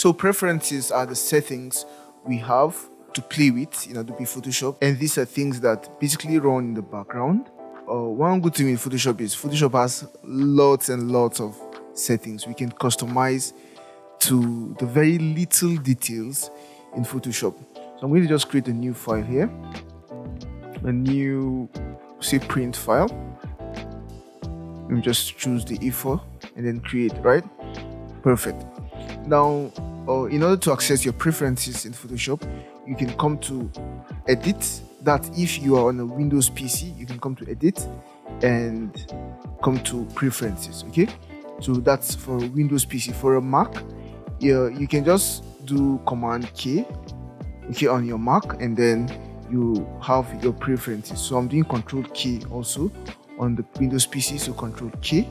So preferences are the settings we have to play with in Adobe Photoshop, and these are things that basically run in the background. One good thing in Photoshop is Photoshop has lots and lots of settings we can customize to the very little details in Photoshop. So I'm going to just create a new file here, a new, say, print file. Let me just choose the A4 and then create, right? Perfect. Now, in order to access your preferences in Photoshop, you can come to Edit. That if you are on a Windows PC, you can come to Edit and come to Preferences, okay? So that's for Windows PC. For a Mac, you can just do Command K, okay, on your Mac, and then you have your preferences. So I'm doing Control K also on the Windows PC, so Control K,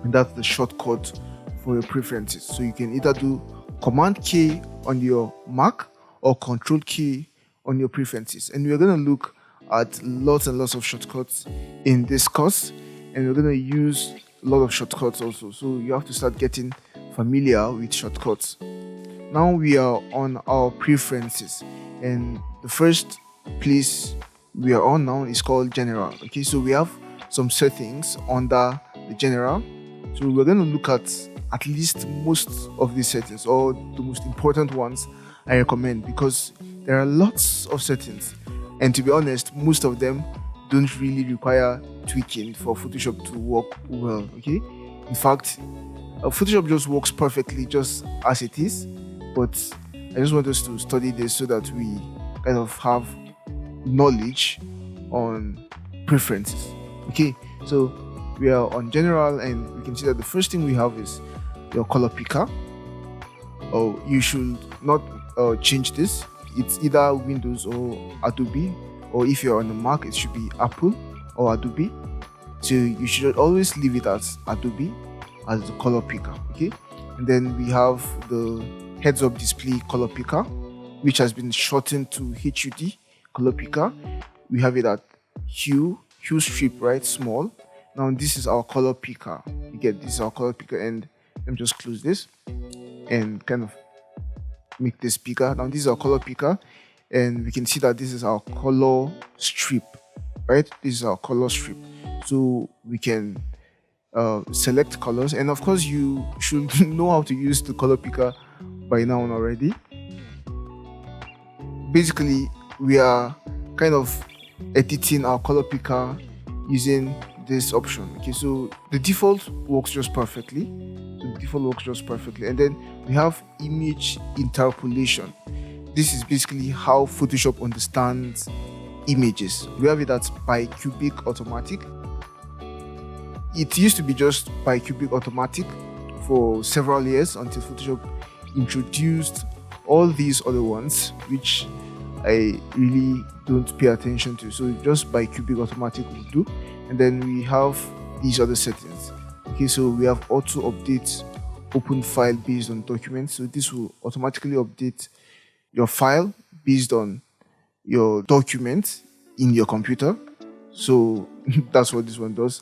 and that's the shortcut for your preferences. So you can either do Command K on your Mac or Control K on your preferences. And we're going to look at lots and lots of shortcuts in this course, and we're going to use a lot of shortcuts also. So you have to start getting familiar with shortcuts. Now we are on our preferences, and the first place we are on now is called General. Okay, so we have some settings under the General. So we're going to look at least most of these settings, or the most important ones I recommend, because there are lots of settings, and to be honest, most of them don't really require tweaking for Photoshop to work well. Okay, in fact, Photoshop just works perfectly just as it is, but I just want us to study this so that we kind of have knowledge on preferences. Okay, so we are on General, and we can see that the first thing we have is your color picker. You should not change this. It's either Windows or Adobe, or if you're on the Mac, it should be Apple or Adobe. So you should always leave it as Adobe as the color picker. Okay, and then we have the heads-up display color picker, which has been shortened to HUD color picker. We have it at hue strip, right, small. Now this is our color picker. You get, this is our color picker, and let me just close this and kind of make this bigger. Now this is our color picker, and we can see that this is our color strip, right? This is our color strip. So we can select colors, and of course you should know how to use the color picker by now already. Basically, we are kind of editing our color picker using this option. Okay, so the default works just perfectly. And then we have image interpolation. This is basically how Photoshop understands images. We have it as bicubic automatic. It used to be just bicubic automatic for several years until Photoshop introduced all these other ones, which I really don't pay attention to. So just bicubic automatic will do. And then we have these other settings. Okay, so we have auto update open file based on documents. So this will automatically update your file based on your document in your computer. So that's what this one does,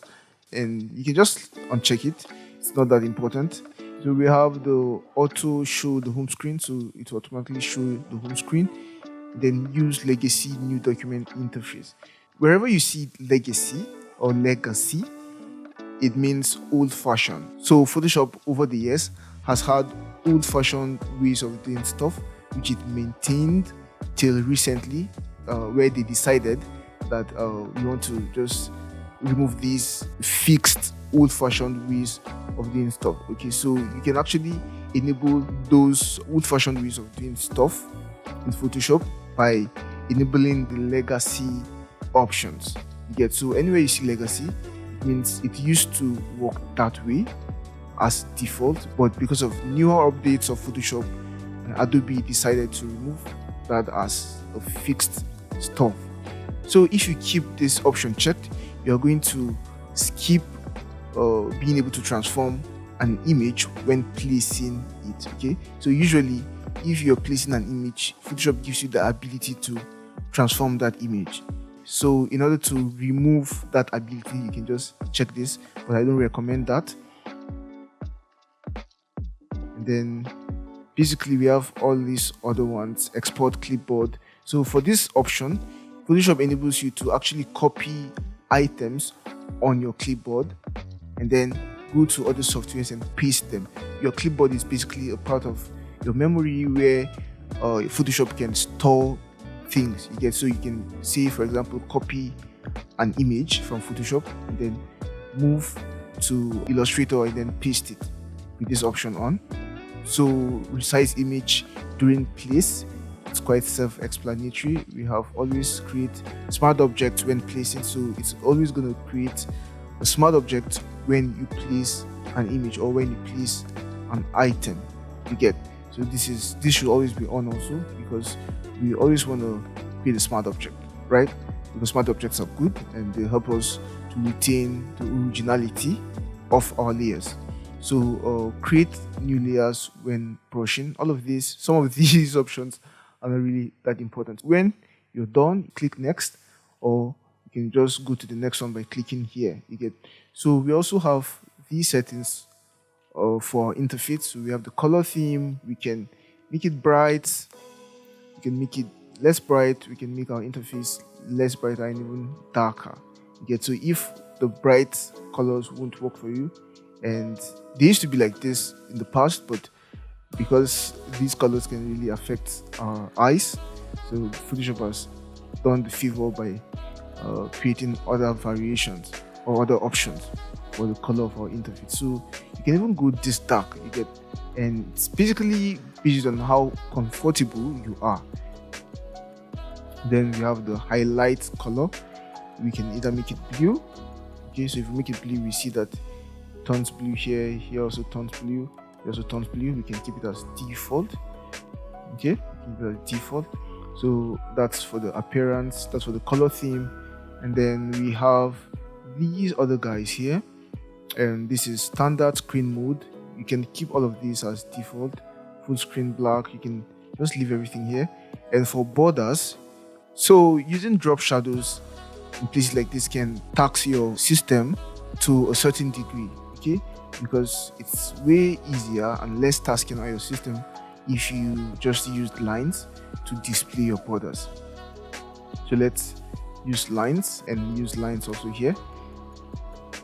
and you can just uncheck it. It's not that important. So we have the auto show the home screen, so it will automatically show the home screen. Then use legacy new document interface. Wherever you see legacy or legacy, it means old-fashioned. So Photoshop over the years has had old-fashioned ways of doing stuff, which it maintained till recently, where they decided that we want to just remove these fixed old-fashioned ways of doing stuff. Okay, so you can actually enable those old-fashioned ways of doing stuff in Photoshop by enabling the legacy options. You get, so anywhere you see legacy, means it used to work that way as default, but because of newer updates of Photoshop, Adobe decided to remove that as a fixed stuff. So if you keep this option checked, you're going to skip being able to transform an image when placing it. Okay, so usually if you're placing an image, Photoshop gives you the ability to transform that image. So in order to remove that ability, you can just check this, but I don't recommend that. And then basically we have all these other ones, export clipboard. So for this option, Photoshop enables you to actually copy items on your clipboard and then go to other softwares and paste them. Your clipboard is basically a part of your memory where Photoshop can store things. You get, so you can say, for example, copy an image from Photoshop and then move to Illustrator and then paste it with this option on. So resize image during place, it's quite self-explanatory. We have always create smart objects when placing, so it's always going to create a smart object when you place an image or when you place an item. You get, so this should always be on also, because we always want to create a smart object, right? Because smart objects are good and they help us to retain the originality of our layers. So create new layers when brushing. All of these, some of these options are not really that important. When you're done, click next, or you can just go to the next one by clicking here. You get, so we also have these settings for our interface. So we have the color theme. We can make it bright, we can make it less bright, we can make our interface less bright and even darker. You get, so if the bright colors won't work for you, and they used to be like this in the past, but because these colors can really affect our eyes, so Photoshop has done the favor by creating other variations or other options for the color of our interface. So you can even go this dark, you get, and it's basically based on how comfortable you are. Then we have the highlight color. We can either make it blue. Okay, so if we make it blue, we see that it turns blue here. Here also turns blue. Here also turns blue. We can keep it as default. Okay, keep it as default. So that's for the appearance. That's for the color theme. And then we have these other guys here. And this is standard screen mode. You can keep all of these as default. Full screen black. You can just leave everything here. And for borders, so using drop shadows in places like this can tax your system to a certain degree, okay? Because it's way easier and less tasking on your system if you just use lines to display your borders. So let's use lines and use lines also here.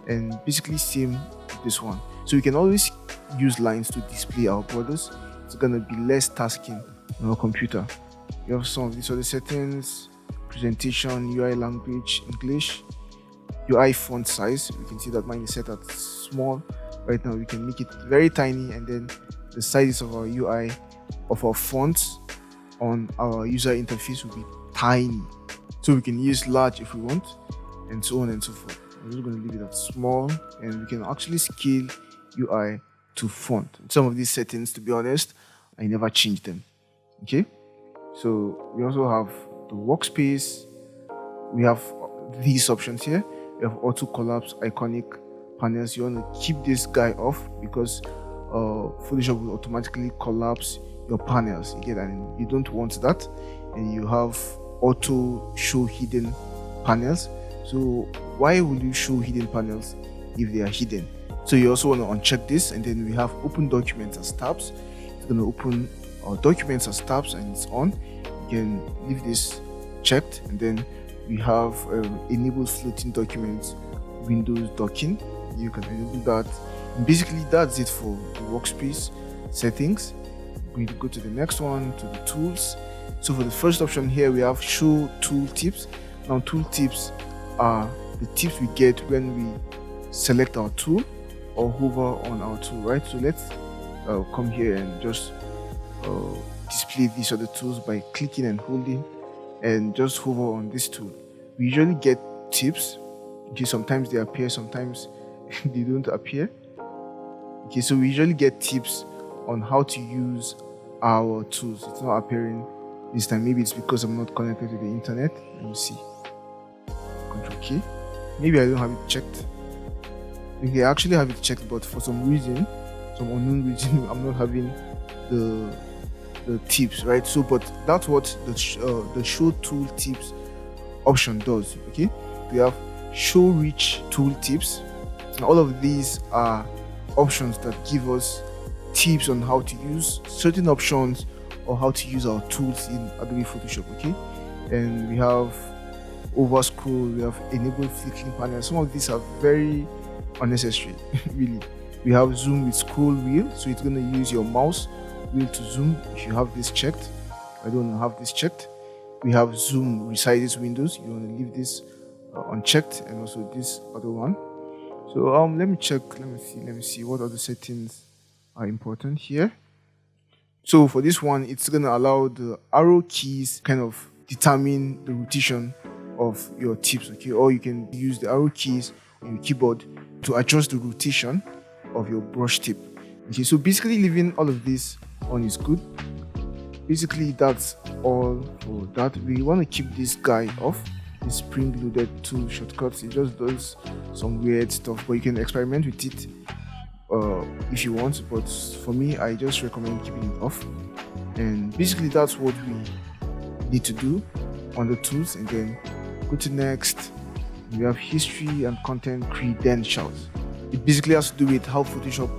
And basically same with this one. So we can always use lines to display our borders. It's gonna be less tasking on our computer. You have some of these other settings: presentation, UI language, English, UI font size. We can see that mine is set at small. Right now we can make it very tiny, and then the sizes of our UI, of our fonts on our user interface will be tiny. So we can use large if we want, and so on and so forth. I'm just going to leave it at small, and we can actually scale UI to font. Some of these settings, to be honest, I never changed them. Okay, so we also have the workspace. We have these options here. We have auto collapse, iconic panels. You want to keep this guy off because Photoshop will automatically collapse your panels. You get, and you don't want that. And you have auto show hidden panels. So why would you show hidden panels if they are hidden? So you also want to uncheck this, and then we have open documents as tabs. It's going to open our documents as tabs, and it's on. You can leave this checked, and then we have enable floating documents Windows docking. You can enable that. And basically that's it for the workspace settings. We go to the next one, to the tools. So for the first option here, we have show tool tips. Now tool tips are the tips we get when we select our tool or hover on our tool, right? So let's come here and just display these other tools by clicking and holding and just hover on this tool. We usually get tips. Okay, sometimes they appear, sometimes they don't appear. Okay, so we usually get tips on how to use our tools. It's not appearing this time. Maybe it's because I'm not connected to the internet. Let me see. Control K. Maybe I don't have it checked. Okay, I actually have it checked, but for some reason, some unknown reason, I'm not having the tips, right? So, but that's what the show tool tips option does. Okay, we have show rich tool tips. And all of these are options that give us tips on how to use certain options or how to use our tools in Adobe Photoshop. Okay, and we have over scroll, we have enable flickering panel. Some of these are very unnecessary really. We have zoom with scroll wheel, so it's going to use your mouse wheel to zoom if you have this checked. I don't have this checked. We have zoom resizes windows, you want to leave this unchecked, and also this other one. So let me check, let me see what other settings are important here. So for this one, it's going to allow the arrow keys kind of determine the rotation of your tips, okay? Or you can use the arrow keys on your keyboard to adjust the rotation of your brush tip. Okay, so basically leaving all of this on is good. Basically that's all for that. We want to keep this guy off, this spring-loaded tool shortcuts. It just does some weird stuff, but you can experiment with it if you want, but for me I just recommend keeping it off. And basically that's what we need to do on the tools. And then go to next. We have history and content credentials. It basically has to do with how Photoshop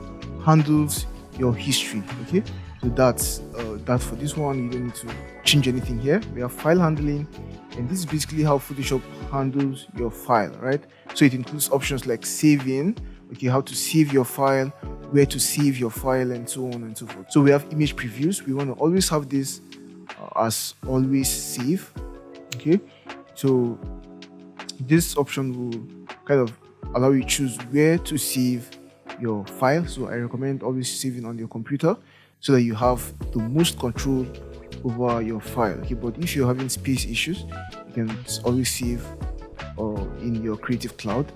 handles your history. Okay, so that's that for this one. You don't need to change anything here. We have file handling, and this is basically how Photoshop handles your file, right? So it includes options like saving, okay, how to save your file, where to save your file, and so on and so forth. So we have image previews. We want to always have this as always save. Okay, so this option will kind of allow you to choose where to save your file. So I recommend always saving on your computer so that you have the most control over your file. Okay, but if you're having space issues, you can always save in your Creative Cloud.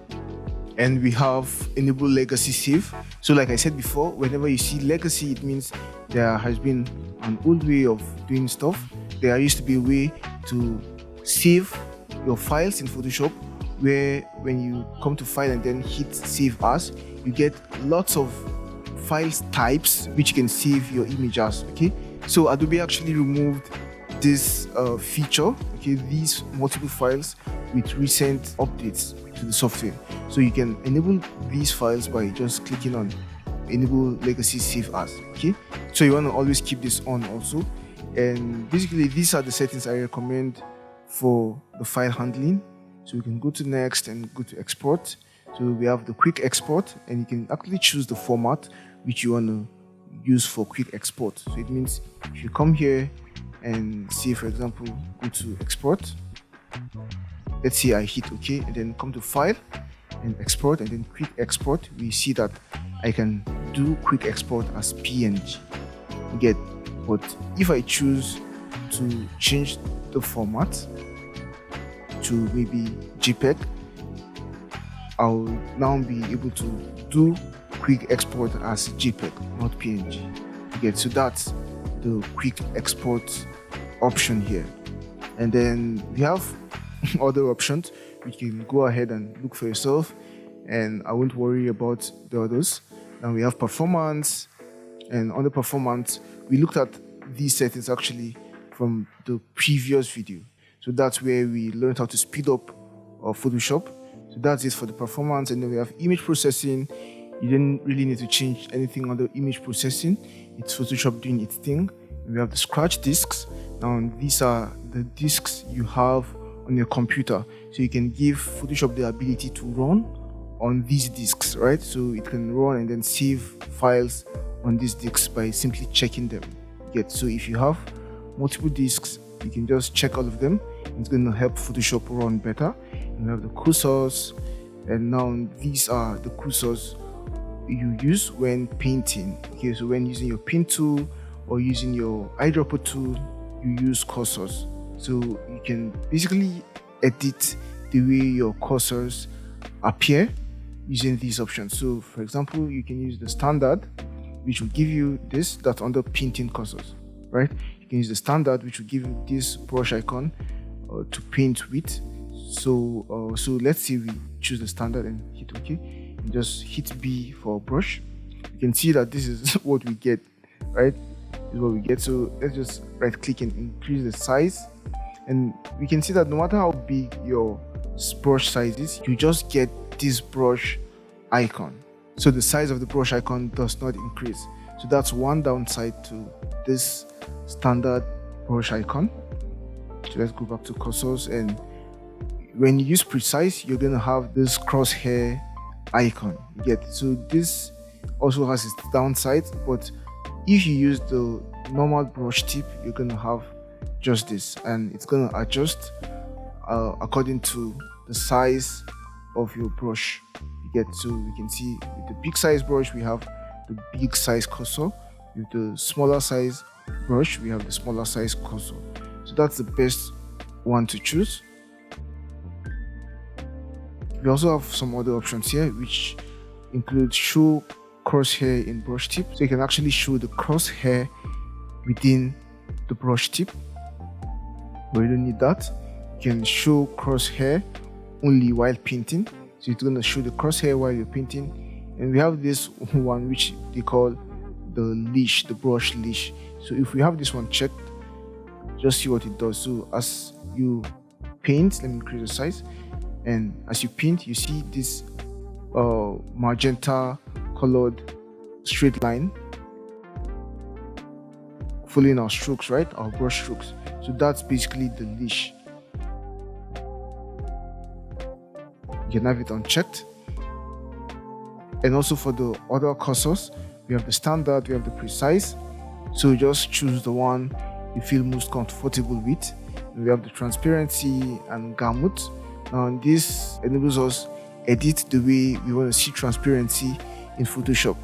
And we have enable legacy save. So like I said before, whenever you see legacy, it means there has been an old way of doing stuff. There used to be a way to save your files in Photoshop where when you come to file and then hit save as, you get lots of files types which you can save your image as. Okay, so Adobe actually removed this feature, okay, these multiple files with recent updates to the software. So you can enable these files by just clicking on enable legacy save as. Okay, so you want to always keep this on also. And basically these are the settings I recommend for the file handling. So we can go to next and go to export. So we have the quick export, and you can actually choose the format which you want to use for quick export. So it means if you come here and say, for example, go to export, let's say I hit OK, and then come to file and export, and then quick export, we see that I can do quick export as PNG. You get, but if I choose to change the format to maybe JPEG, I'll now be able to do quick export as JPEG, not PNG. You get, so that's the quick export option here. And then we have other options which you can go ahead and look for yourself, and I won't worry about the others. Now we have performance, and on the performance we looked at these settings actually from the previous video. So that's where we learned how to speed up Photoshop. So that's it for the performance. And then we have image processing. You didn't really need to change anything on the image processing. It's Photoshop doing its thing. And we have the scratch disks. Now these are the disks you have on your computer. So you can give Photoshop the ability to run on these disks, right? So it can run and then save files on these disks by simply checking them. So if you have multiple disks, you can just check all of them. It's going to help Photoshop run better. And we have the cursors, and now these are the cursors you use when painting. Okay, so when using your pen tool or using your eyedropper tool, you use cursors. So you can basically edit the way your cursors appear using these options. So for example, you can use the standard, which will give you this, that's under painting cursors, right? You can use the standard, which will give you this brush icon to paint with. So let's say we choose the standard and hit OK, and just hit B for brush. You can see that this is what we get, right? This is what we get. So let's just right click and increase the size, and we can see that no matter how big your brush size is, you just get this brush icon. So the size of the brush icon does not increase. So that's one downside to this standard brush icon. So let's go back to cursors, and when you use precise, you're going to have this crosshair icon. You get it? So this also has its downside, but if you use the normal brush tip, you're going to have just this, and it's going to adjust according to the size of your brush. You get, so we can see with the big size brush we have the big size cursor, with the smaller size brush we have the smaller size cursor. So that's the best one to choose. We also have some other options here, which include show crosshair in brush tip. So you can actually show the crosshair within the brush tip, but you don't need that. You can show crosshair only while painting. So it's going to show the crosshair while you're painting. And we have this one which they call the leash, the brush leash. So if we have this one checked, just see what it does. So as you paint, let me increase the size, and as you paint, you see this magenta colored straight line following our strokes, right? Our brush strokes. So that's basically the leash. You can have it unchecked. And also for the other cursors, we have the standard, we have the precise. So just choose the one you feel most comfortable with. And we have the transparency and gamut. Now this enables us edit the way we want to see transparency in Photoshop.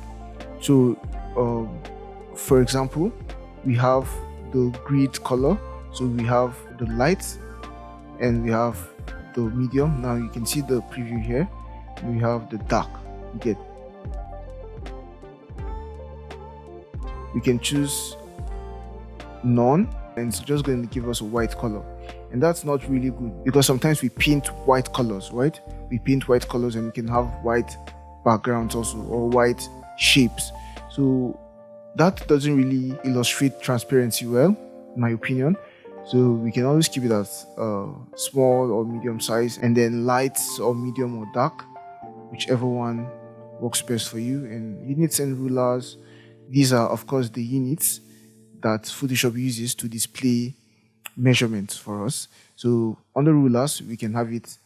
So for example, we have the grid color. So we have the light and we have the medium. Now you can see the preview here. We have the dark. You get. We can choose none, and it's just going to give us a white color. And that's not really good, because sometimes we paint white colors, right? We paint white colors and we can have white backgrounds also, or white shapes. So that doesn't really illustrate transparency well, in my opinion. So we can always keep it as small or medium size, and then light or medium or dark, whichever one works best for you. And units and rulers, these are of course the units that Photoshop uses to display measurements for us. So on the rulers, we can have it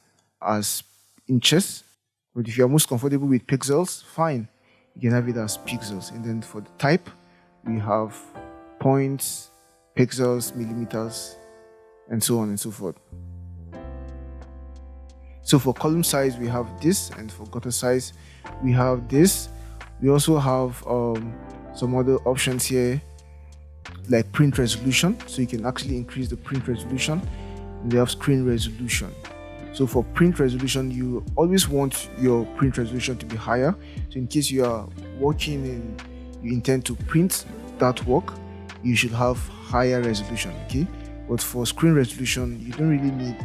as inches, but if you are most comfortable with pixels, fine, you can have it as pixels. And then for the type, we have points, pixels, millimeters, and so on and so forth. So for column size, we have this, and for gutter size, we have this. We also have some other options here, like print resolution. So you can actually increase the print resolution. And we have screen resolution. So for print resolution, you always want your print resolution to be higher. So in case you are working and you intend to print that work, you should have higher resolution, okay? But for screen resolution, you don't really need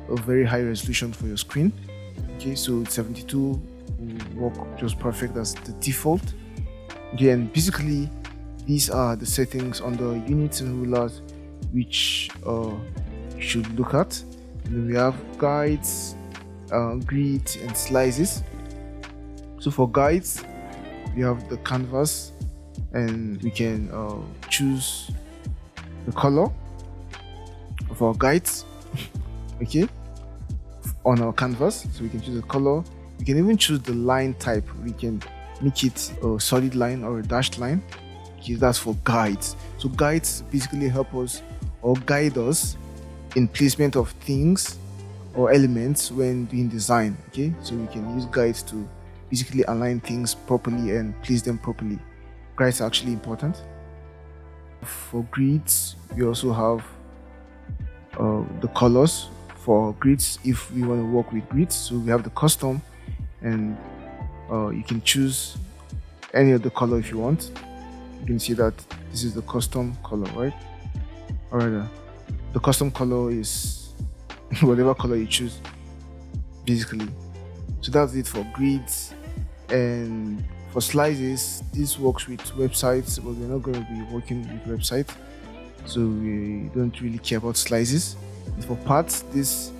a very high resolution for your screen, okay? So 72 will work just perfect as the default. Okay, and basically these are the settings under units and rulers which you should look at. And then we have guides, grids, and slices. So for guides, we have the canvas, and we can choose the color of our guides okay, on our canvas. So we can choose a color. We can even choose the line type. We can make it a solid line or a dashed line. Okay, that's for guides. So guides basically help us or guide us in placement of things or elements when doing design. Okay, so we can use guides to basically align things properly and place them properly. Guides are actually important. For grids, we also have the colors for grids if we want to work with grids. So we have the custom, and you can choose any of the color if you want. You can see that this is the custom color, right? Alright, the custom color is whatever color you choose, basically. So that's it for grids. And for slices, this works with websites, but we're not going to be working with websites, so we don't really care about slices. And for parts, this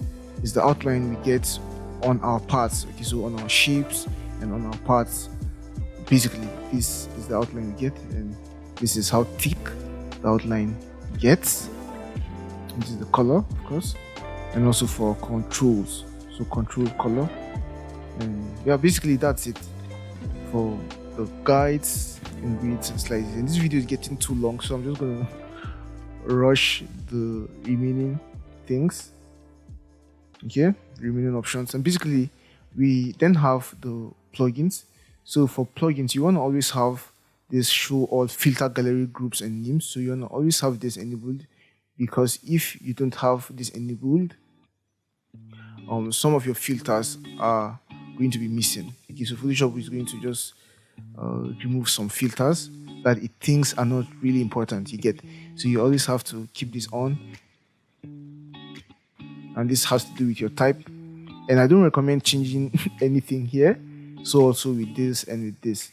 is the outline we get on our parts. Okay, so on our shapes and on our parts, basically this is the outline you get, and this is how thick the outline gets. This is the color, of course, and also for controls, so control color. And yeah, basically that's it for the guides and grids and slides. And this video is getting too long, so I'm just gonna rush the remaining things. Okay, remaining options. And basically we then have the plugins. So for plugins, you want to always have this show all filter gallery groups and names. So you want to always have this enabled, because if you don't have this enabled, some of your filters are going to be missing. Okay, so Photoshop is going to just remove some filters that it thinks are not really important, you get. So you always have to keep this on, and this has to do with your type. And I don't recommend changing anything here. So also with this and with this.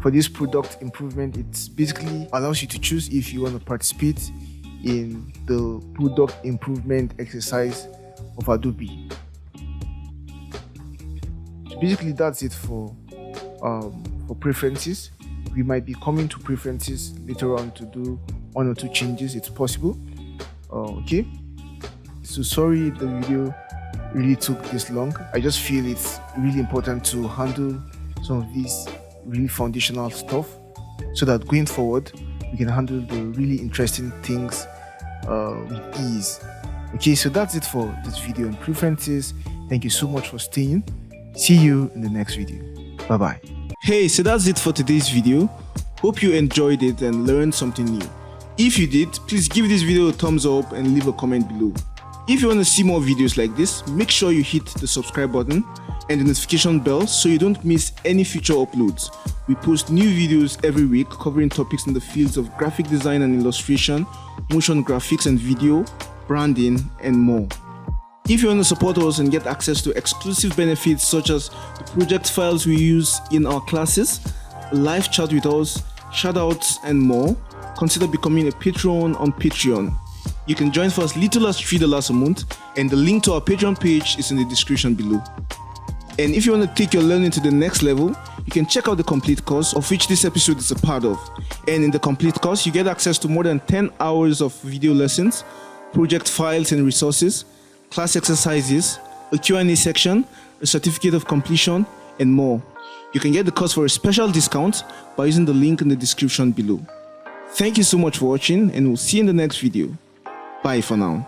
For this product improvement, it basically allows you to choose if you want to participate in the product improvement exercise of Adobe. So basically that's it for preferences. We might be coming to preferences later on to do 1 or 2 changes. It's possible. Okay, so sorry the video really took this long. I just feel it's really important to handle some of these really foundational stuff, so that going forward we can handle the really interesting things with ease. Okay, so that's it for this video on preferences. Thank you so much for staying. See you in the next video. Bye bye. Hey, so that's it for today's video. Hope you enjoyed it and learned something new. If you did, please give this video a thumbs up and leave a comment below. If you want to see more videos like this, make sure you hit the subscribe button and the notification bell so you don't miss any future uploads. We post new videos every week covering topics in the fields of graphic design and illustration, motion graphics and video, branding, and more. If you want to support us and get access to exclusive benefits such as the project files we use in our classes, a live chat with us, shoutouts, and more, consider becoming a patron on Patreon. You can join for as little as $3 a month, and the link to our Patreon page is in the description below. And if you want to take your learning to the next level, you can check out the complete course, of which this episode is a part of. And in the complete course, you get access to more than 10 hours of video lessons, project files and resources, class exercises, a Q&A section, a certificate of completion, and more. You can get the course for a special discount by using the link in the description below. Thank you so much for watching, and we'll see you in the next video. Bye for now.